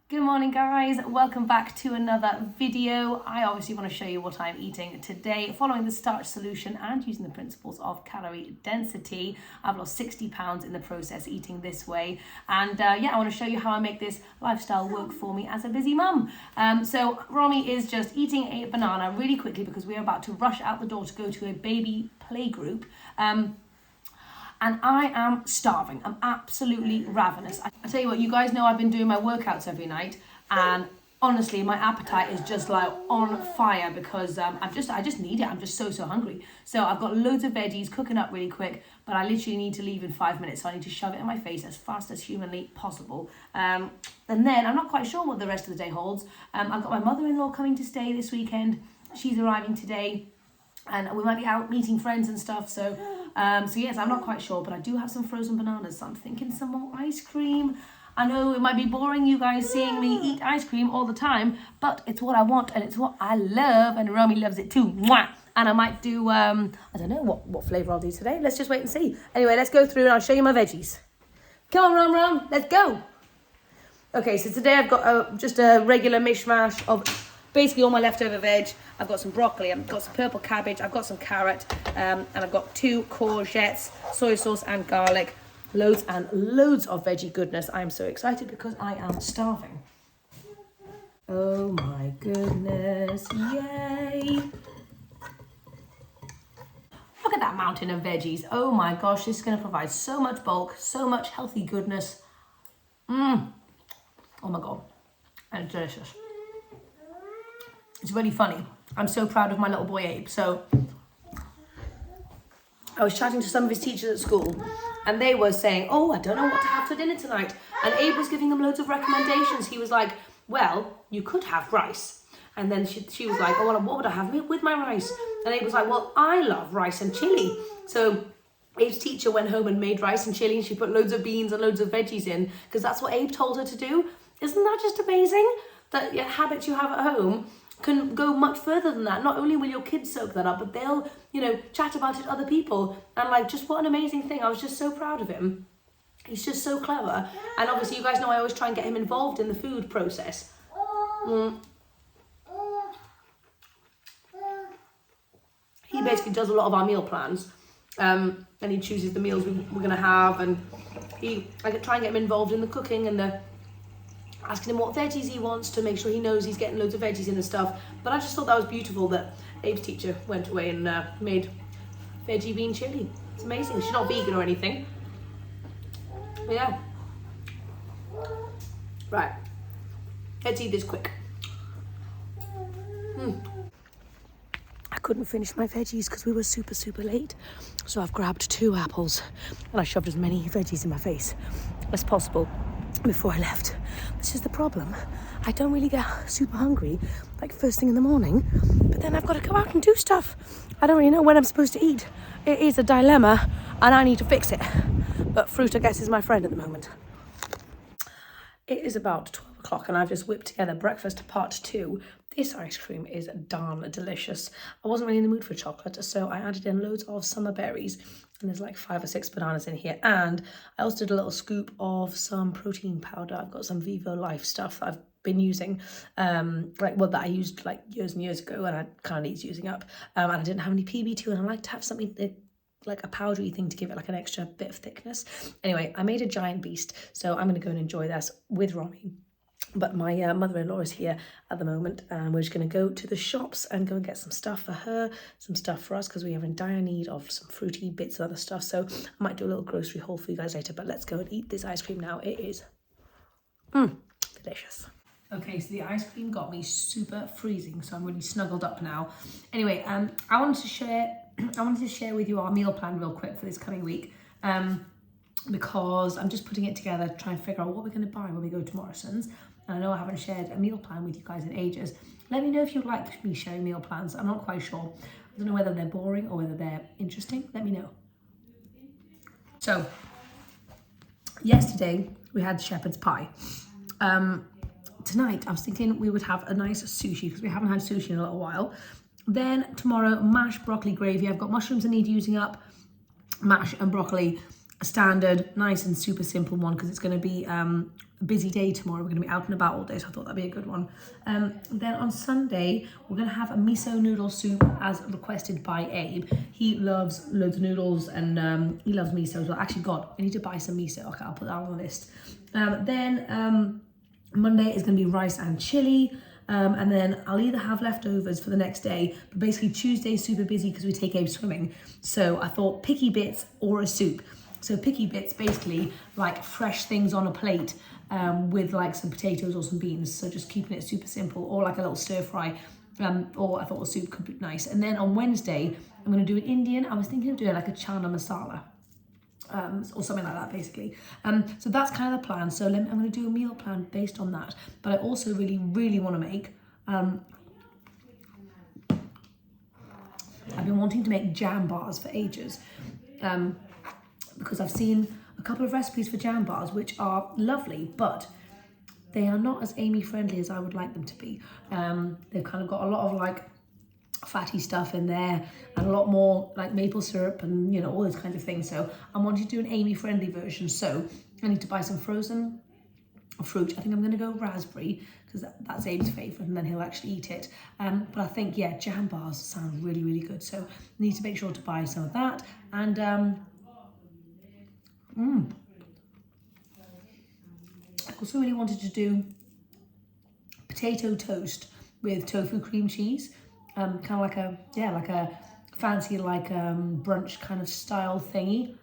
Good morning guys, welcome back to another video. I obviously want to show you what I'm eating today following the Starch Solution and using the principles of calorie density. I've lost 60 pounds in the process eating this way, and I want to show you how I make this lifestyle work for me as a busy mum. So Romy is just eating a banana really quickly because we're about to rush out the door to go to a baby playgroup. And I am starving. I'm absolutely ravenous. I tell you what, you guys know I've been doing my workouts every night, and honestly, my appetite is just like on fire because I just need it. I'm just so hungry. So I've got loads of veggies cooking up really quick, but I literally need to leave in 5 minutes. So I need to shove it in my face as fast as humanly possible. And then I'm not quite sure what the rest of the day holds. I've got my mother-in-law coming to stay this weekend. She's arriving today. And we might be out meeting friends and stuff, so yes, I'm not quite sure, but I do have some frozen bananas, so I'm thinking some more ice cream. I know it might be boring you guys seeing me eat ice cream all the time, but it's what I want and it's what I love, and Romy loves it too. Mwah! And I might do, I don't know what flavour I'll do today. Let's just wait and see. Anyway, let's go through and I'll show you my veggies. Come on, Rom, let's go. Okay, so today I've got just a regular mishmash of basically all my leftover veg. I've got some broccoli, I've got some purple cabbage, I've got some carrot, and I've got 2 courgettes, soy sauce and garlic. Loads and loads of veggie goodness. I'm so excited because I am starving. Oh my goodness, yay. Look at that mountain of veggies. Oh my gosh, this is going to provide so much bulk, so much healthy goodness. Oh my God, and it's delicious. It's really funny. I'm so proud of my little boy Abe. So I was chatting to some of his teachers at school and they were saying, oh, I don't know what to have for dinner tonight. And Abe was giving them loads of recommendations. He was like, well, you could have rice. And then she was like, oh, well, what would I have with my rice? And Abe was like, well, I love rice and chili. So Abe's teacher went home and made rice and chili, and she put loads of beans and loads of veggies in because that's what Abe told her to do. Isn't that just amazing? That habits you have at home can go much further than that. Not only will your kids soak that up, but they'll, chat about it to other people. And just what an amazing thing. I was just so proud of him. He's just so clever. And obviously you guys know I always try and get him involved in the food process. He basically does a lot of our meal plans. And he chooses the meals we're going to have. And I try and get him involved in the cooking and asking him what veggies he wants to make sure he knows he's getting loads of veggies in and stuff. But I just thought that was beautiful that Abe's teacher went away and made veggie bean chili. It's amazing. She's not vegan or anything. But yeah. Right. Let's eat this quick. I couldn't finish my veggies because we were super late. So I've grabbed 2 apples and I shoved as many veggies in my face as possible before I left. This is the problem. I don't really get super hungry first thing in the morning, but then I've got to go out and do stuff. I don't really know when I'm supposed to eat. It is a dilemma and I need to fix it. But fruit, I guess, is my friend at the moment. It is about 12 o'clock and I've just whipped together breakfast part 2. This ice cream is darn delicious. I wasn't really in the mood for chocolate, so I added in loads of summer berries. And there's 5 or 6 bananas in here. And I also did a little scoop of some protein powder. I've got some Vivo Life stuff that I've been using, that I used years and years ago, and I kind of needs using up. And I didn't have any PB2, and I like to have something like a powdery thing to give it an extra bit of thickness. Anyway, I made a giant beast, so I'm going to go and enjoy this with Romy. But my mother-in-law is here at the moment, and we're just going to go to the shops and go and get some stuff for her, some stuff for us, because we are in dire need of some fruity bits and other stuff. So I might do a little grocery haul for you guys later, but let's go and eat this ice cream now. It is delicious. Okay, so the ice cream got me super freezing, so I'm really snuggled up now. Anyway, I wanted to share with you our meal plan real quick for this coming week. Because I'm just putting it together to try and figure out what we're going to buy when we go to Morrison's. And I know I haven't shared a meal plan with you guys in ages. Let me know if you'd like me sharing meal plans. I'm not quite sure. I don't know whether they're boring or whether they're interesting. Let me know. So, yesterday we had shepherd's pie. Tonight I was thinking we would have a nice sushi because we haven't had sushi in a little while. Then tomorrow, mashed broccoli gravy. I've got mushrooms I need using up, mash and broccoli. standard, nice and super simple one because it's going to be a busy day tomorrow. We're going to be out and about all day, so I thought that'd be a good one. Then on Sunday, we're going to have a miso noodle soup as requested by Abe. He loves loads of noodles and he loves miso as well. Actually, God, I need to buy some miso. Okay, I'll put that on the list. Then Monday is going to be rice and chili. And then I'll either have leftovers for the next day, but basically Tuesday's super busy because we take Abe swimming. So I thought picky bits or a soup. So picky bits, basically like fresh things on a plate with like some potatoes or some beans. So just keeping it super simple, or like a little stir fry. Or I thought a soup could be nice. And then on Wednesday, I'm going to do an Indian. I was thinking of doing like a chana masala. Or something like that, basically. So that's kind of the plan. So I'm going to do a meal plan based on that. But I also really, really want to make... I've been wanting to make jam bars for ages. Because I've seen a couple of recipes for jam bars, which are lovely, but they are not as Amy friendly as I would like them to be. They've kind of got a lot of like fatty stuff in there and a lot more like maple syrup and, you know, all those kinds of things. So I'm wanting to do an Amy friendly version. So I need to buy some frozen fruit. I think I'm going to go raspberry because that's Abe's favourite and then he'll actually eat it. But I think, yeah, jam bars sound really, really good. So I need to make sure to buy some of that. And I also really wanted to do potato toast with tofu cream cheese. Kind of like a, yeah, like a fancy like brunch kind of style thingy.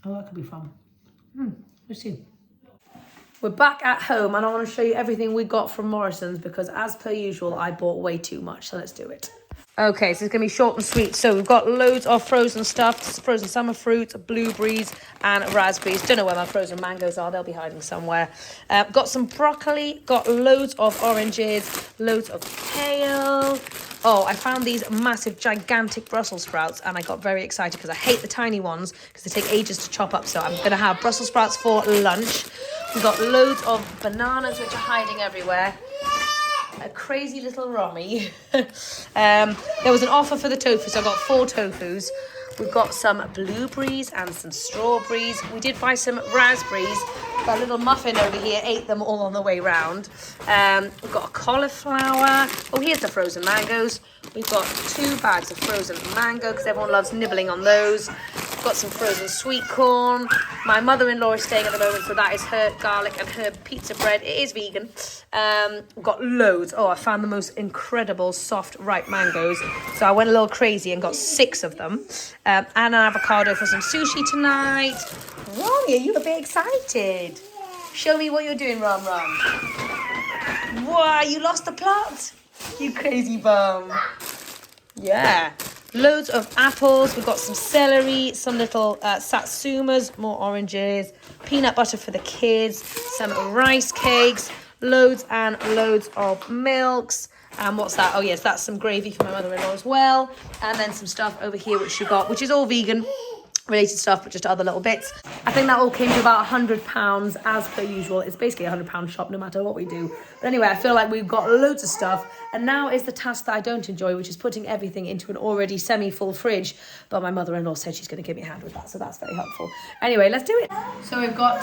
Oh, that could be fun. Let's see. We're back at home and I want to show you everything we got from Morrison's because as per usual, I bought way too much. So let's do it. Okay, so it's going to be short and sweet. So we've got loads of frozen stuff, frozen summer fruit, blueberries and raspberries. Don't know where my frozen mangoes are. They'll be hiding somewhere. Got some broccoli, got loads of oranges, loads of kale. Oh, I found these massive, gigantic Brussels sprouts and I got very excited because I hate the tiny ones because they take ages to chop up. So I'm going to have Brussels sprouts for lunch. We've got loads of bananas which are hiding everywhere. A crazy little Romy. There was an offer for the tofu, so I got 4 tofus. We've got some blueberries and some strawberries. We did buy some raspberries. Got a little muffin over here, ate them all on the way round. We've got a cauliflower. Oh, here's the frozen mangoes. We've got 2 bags of frozen mango because everyone loves nibbling on those. We've got some frozen sweet corn. My mother-in-law is staying at the moment, so that is her garlic and herb pizza bread. It is vegan. We've got loads. Oh, I found the most incredible soft ripe mangoes. So I went a little crazy and got 6 of them. And an avocado for some sushi tonight. Romy, are you a bit excited? Show me what you're doing, Rom. Wow, you lost the plot? You crazy bum. Yeah. Loads of apples. We've got some celery, some little satsumas, more oranges, peanut butter for the kids, some rice cakes, loads and loads of milks. And what's that? Oh, yes, that's some gravy for my mother-in-law as well. And then some stuff over here, which she got, which is all vegan related stuff, but just other little bits. I think that all came to about £100 as per usual. It's basically a £100 shop no matter what we do. But anyway, I feel like we've got loads of stuff. And now is the task that I don't enjoy, which is putting everything into an already semi-full fridge. But my mother-in-law said she's going to give me a hand with that, so that's very helpful. Anyway, let's do it. So we've got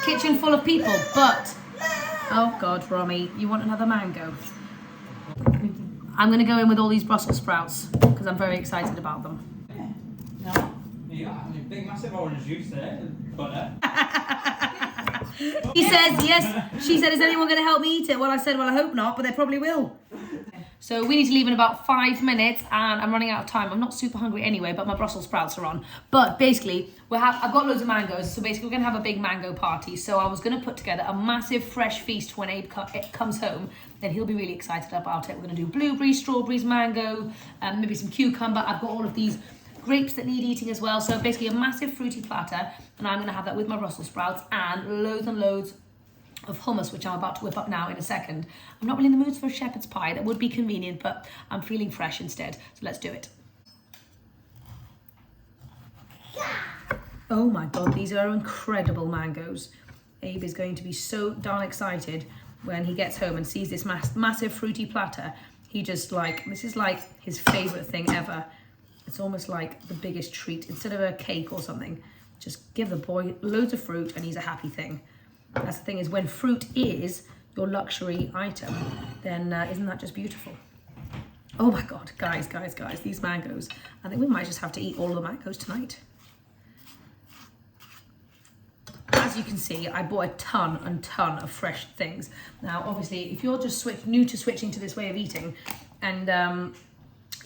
kitchen full of people, but... Oh, God, Romy, you want another mango? I'm going to go in with all these Brussels sprouts because I'm very excited about them. No. Yeah, big massive orange juice there, butter. He says yes. She said, is anyone going to help me eat it? Well, I said, well, I hope not, but they probably will. So we need to leave in about 5 minutes and I'm running out of time. I'm not super hungry anyway, but my Brussels sprouts are on. But basically, I've got loads of mangoes. So basically, we're going to have a big mango party. So I was going to put together a massive fresh feast when Abe comes home. Then he'll be really excited about it. We're going to do blueberries, strawberries, mango, maybe some cucumber. I've got all of these grapes that need eating as well. So basically a massive fruity platter. And I'm going to have that with my Brussels sprouts and loads of hummus, which I'm about to whip up now in a second. I'm not really in the mood for a shepherd's pie. That would be convenient, but I'm feeling fresh instead. So let's do it. Oh my God, these are incredible mangoes. Abe is going to be so darn excited when he gets home and sees this massive fruity platter. He just this is like his favorite thing ever. It's almost like the biggest treat. Instead of a cake or something, Just give the boy loads of fruit and he's a happy thing. That's the thing, is when fruit is your luxury item, then isn't that just beautiful? Oh my God, guys, these mangoes. I think we might just have to eat all the mangoes tonight. As you can see, I bought a ton of fresh things. Now, obviously, if you're just new to switching to this way of eating and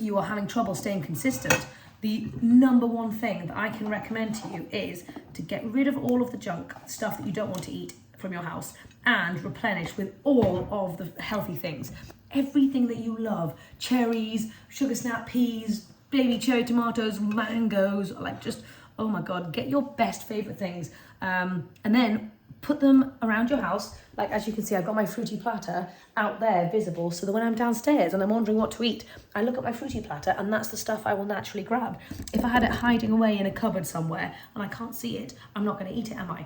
you are having trouble staying consistent, the number one thing that I can recommend to you is to get rid of all of the junk, stuff that you don't want to eat from your house, and replenish with all of the healthy things. Everything that you love, cherries, sugar snap peas, baby cherry tomatoes, mangoes, like just, oh my God, get your best favorite things. And then put them around your house. Like, as you can see, I've got my fruity platter out there visible, so that when I'm downstairs and I'm wondering what to eat, I look at my fruity platter and that's the stuff I will naturally grab. If I had it hiding away in a cupboard somewhere and I can't see it, I'm not going to eat it, am I?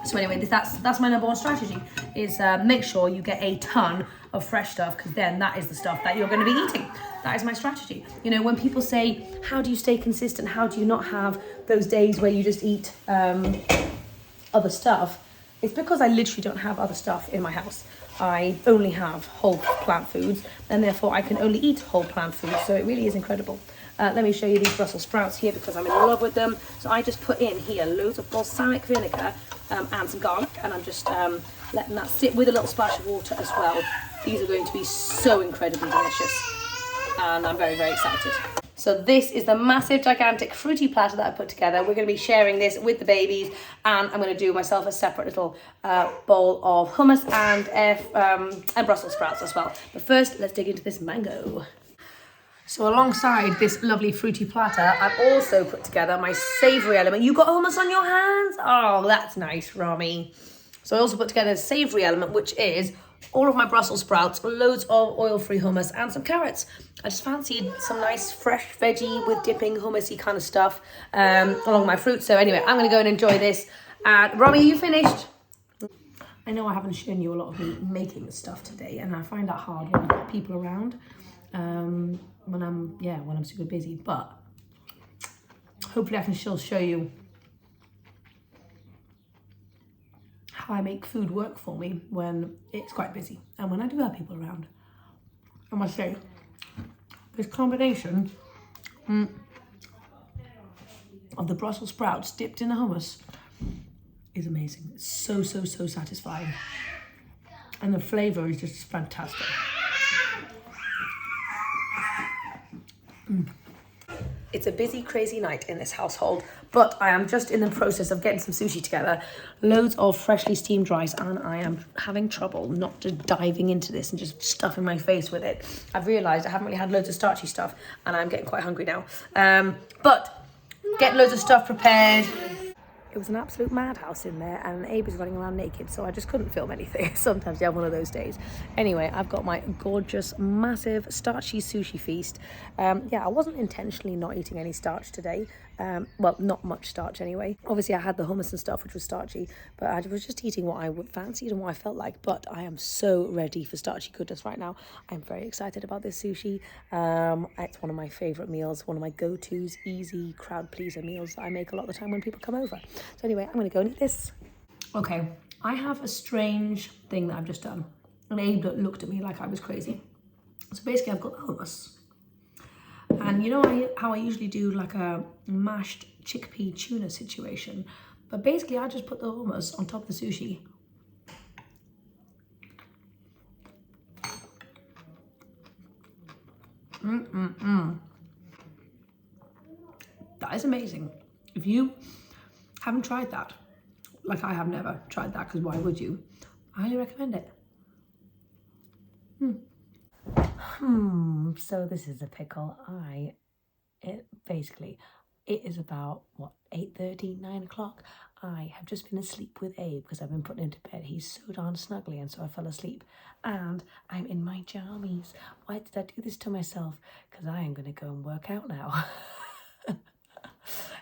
So anyway, that's my number one strategy, is make sure you get a ton of fresh stuff, because then that is the stuff that you're going to be eating. That is my strategy. You know, when people say, how do you stay consistent? How do you not have those days where you just eat other stuff? It's because I literally don't have other stuff in my house. I only have whole plant foods, and therefore I can only eat whole plant foods. So it really is incredible. Let me show you these Brussels sprouts here, because I'm in love with them. So I just put in here loads of balsamic vinegar and some garlic, and I'm just letting that sit with a little splash of water as well. These are going to be so incredibly delicious, and I'm very, very excited. So this is the massive, gigantic fruity platter that I put together. We're going to be sharing this with the babies, and I'm going to do myself a separate little bowl of hummus and Brussels sprouts as well. But first, let's dig into this mango. So alongside this lovely fruity platter, I've also put together my savoury element. You got hummus on your hands? Oh, that's nice, Rami. So I also put together a savoury element, which is all of my Brussels sprouts, loads of oil-free hummus, and some carrots. I just fancied some nice fresh veggie with dipping hummusy kind of stuff along my fruit. So anyway, I'm going to go and enjoy this. Rami, you finished? I know I haven't shown you a lot of me making the stuff today, and I find that hard when I've got people around. When I'm super busy, but hopefully I can still show you how I make food work for me when it's quite busy and when I do have people around. I must say, this combination of the Brussels sprouts dipped in the hummus is amazing. It's so satisfying, and the flavour is just fantastic. It's a busy, crazy night in this household, but I am just in the process of getting some sushi together. Loads of freshly steamed rice, and I am having trouble not just diving into this and just stuffing my face with it. I've realised I haven't really had loads of starchy stuff, and I'm getting quite hungry now. But get loads of stuff prepared. It was an absolute madhouse in there, and Abe was running around naked, so I just couldn't film anything. Sometimes you have one of those days. Anyway, I've got my gorgeous, massive, starchy sushi feast. I wasn't intentionally not eating any starch today. Well, not much starch anyway. Obviously, I had the hummus and stuff, which was starchy, but I was just eating what I fancied and what I felt like. But I am so ready for starchy goodness right now. I'm very excited about this sushi. It's one of my favourite meals, one of my go-tos, easy crowd pleaser meals that I make a lot of the time when people come over. So anyway, I'm going to go and eat this. Okay, I have a strange thing that I've just done. And Abe looked at me like I was crazy. So basically, I've got the hummus. And you know how I usually do like a mashed chickpea tuna situation? But basically, I just put the hummus on top of the sushi. That is amazing. If you haven't tried that, like I have never tried that, because why would you? I highly recommend it. So this is a pickle. It is about, 8:30, 9 o'clock. I have just been asleep with Abe because I've been putting him to bed. He's so darn snuggly, and so I fell asleep. And I'm in my jammies. Why did I do this to myself? Because I am going to go and work out now.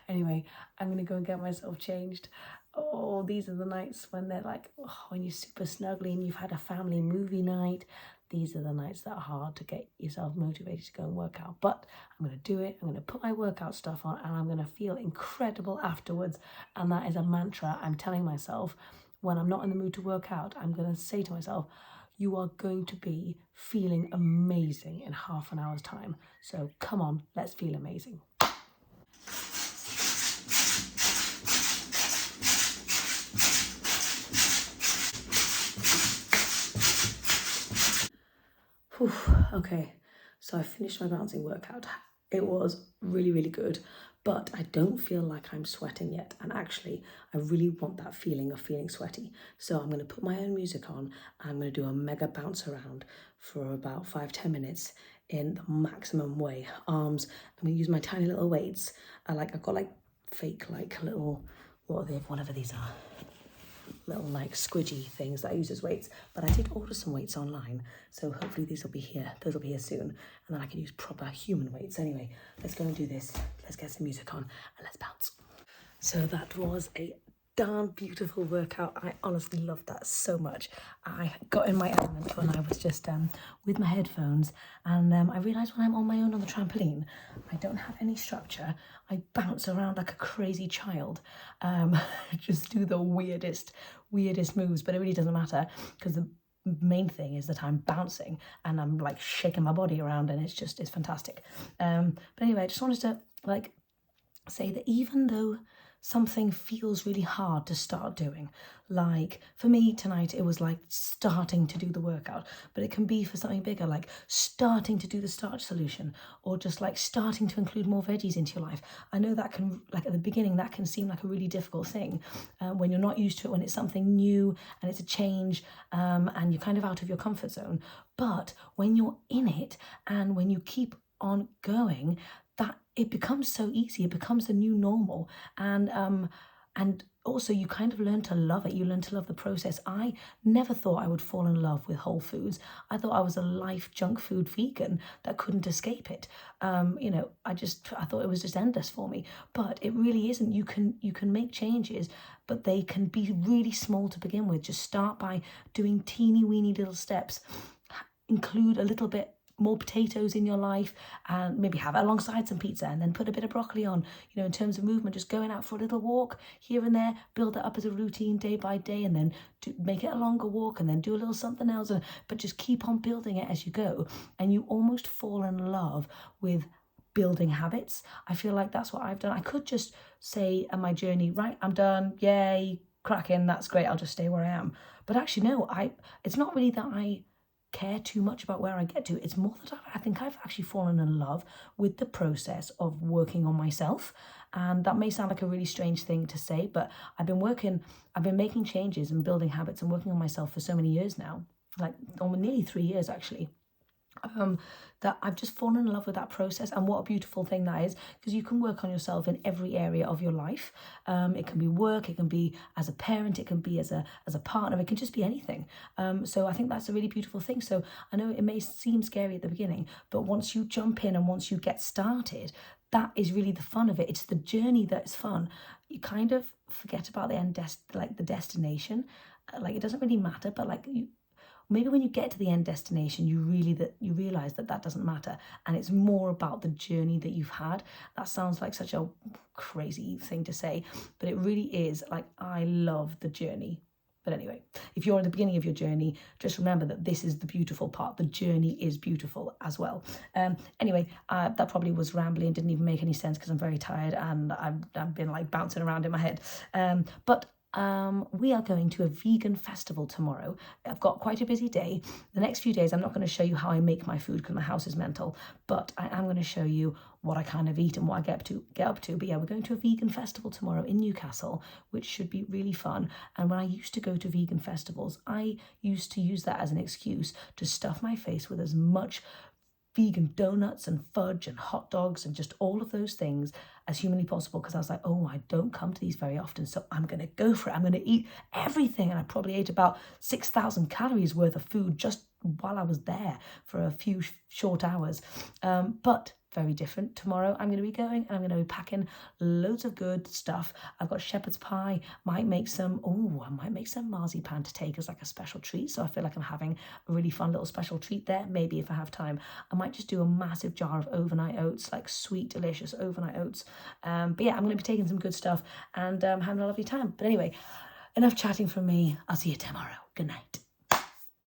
Anyway, I'm going to go and get myself changed. Oh, these are the nights when they're like, when you're super snuggly and you've had a family movie night. these are the nights that are hard to get yourself motivated to go and work out. But I'm going to do it. I'm going to put my workout stuff on and I'm going to feel incredible afterwards. And that is a mantra I'm telling myself when I'm not in the mood to work out. I'm going to say to myself, you are going to be feeling amazing in half an hour's time. So come on, let's feel amazing. Whew, okay, so I finished my bouncing workout. It was really, really good, but I don't feel like I'm sweating yet. And actually, I really want that feeling of feeling sweaty. So I'm going to put my own music on and I'm going to do a mega bounce around for about 5-10 minutes in the maximum way. Arms, I'm going to use my tiny little weights. I've got like fake like little, what are they, whatever these are. Little like squidgy things that I use as weights, but I did order some weights online, so hopefully these will be here, those will be here soon, and then I can use proper human weights. Anyway, let's go and do this. Let's get some music on and let's bounce. So that was a darn beautiful workout. I honestly loved that so much. I got in my element when I was just with my headphones, and I realised when I'm on my own on the trampoline, I don't have any structure. I bounce around like a crazy child, just do the weirdest moves, but it really doesn't matter because the main thing is that I'm bouncing and I'm like shaking my body around, and it's fantastic. But anyway, I just wanted to like say that even though something feels really hard to start doing, like for me tonight it was like starting to do the workout, but it can be for something bigger, like starting to do the starch solution, or just like starting to include more veggies into your life. I know that can, like at the beginning, that can seem like a really difficult thing when you're not used to it, when it's something new and it's a change, and you're kind of out of your comfort zone. But when you're in it and when you keep on going, that it becomes so easy. It becomes the new normal, and also you kind of learn to love it. You learn to love the process. I never thought I would fall in love with whole foods. I thought I was a life junk food vegan that couldn't escape it. I thought it was just endless for me, but it really isn't. You can make changes, but they can be really small to begin with. Just start by doing teeny weeny little steps. Include a little bit more potatoes in your life, and maybe have it alongside some pizza, and then put a bit of broccoli on. In terms of movement, just going out for a little walk here and there, build that up as a routine day by day, and then make it a longer walk, and then do a little something else, but just keep on building it as you go, and you almost fall in love with building habits. I feel like that's what I've done. I could just say on my journey, right, I'm done, yay, cracking, that's great, I'll just stay where I am. But actually no, it's not really that I care too much about where I get to. It's more that I think I've actually fallen in love with the process of working on myself. And that may sound like a really strange thing to say, but I've been making changes and building habits and working on myself for so many years now, like nearly 3 years actually. That I've just fallen in love with that process, and what a beautiful thing that is, because you can work on yourself in every area of your life. It can be work, it can be as a parent, it can be as a partner, it can just be anything. So I think that's a really beautiful thing. So I know it may seem scary at the beginning, but once you jump in and once you get started, that is really the fun of it. It's the journey that's fun. You kind of forget about the destination. Like it doesn't really matter, but maybe when you get to the end destination, you realize that doesn't matter, and it's more about the journey that you've had. That sounds like such a crazy thing to say, but it really is. Like, I love the journey. But anyway, if you're at the beginning of your journey, just remember that this is the beautiful part. The journey is beautiful as well. Anyway, that probably was rambling, didn't even make any sense because I'm very tired and I've been like bouncing around in my head. But we are going to a vegan festival tomorrow. I've got quite a busy day. The next few days I'm not going to show you how I make my food because my house is mental, but I am going to show you what I kind of eat and what I get up to. But yeah, we're going to a vegan festival tomorrow in Newcastle, which should be really fun. And when I used to go to vegan festivals, I used to use that as an excuse to stuff my face with as much vegan donuts and fudge and hot dogs and just all of those things as humanly possible, because I was like, oh, I don't come to these very often, so I'm going to go for it. I'm going to eat everything. And I probably ate about 6,000 calories worth of food just while I was there for a few short hours. But very different. Tomorrow I'm going to be going and I'm going to be packing loads of good stuff. I've got shepherd's pie, I might make some marzipan to take as like a special treat. So I feel like I'm having a really fun little special treat there. Maybe if I have time, I might just do a massive jar of overnight oats, like sweet, delicious overnight oats. But yeah, I'm going to be taking some good stuff and having a lovely time. But anyway, enough chatting from me. I'll see you tomorrow. Good night.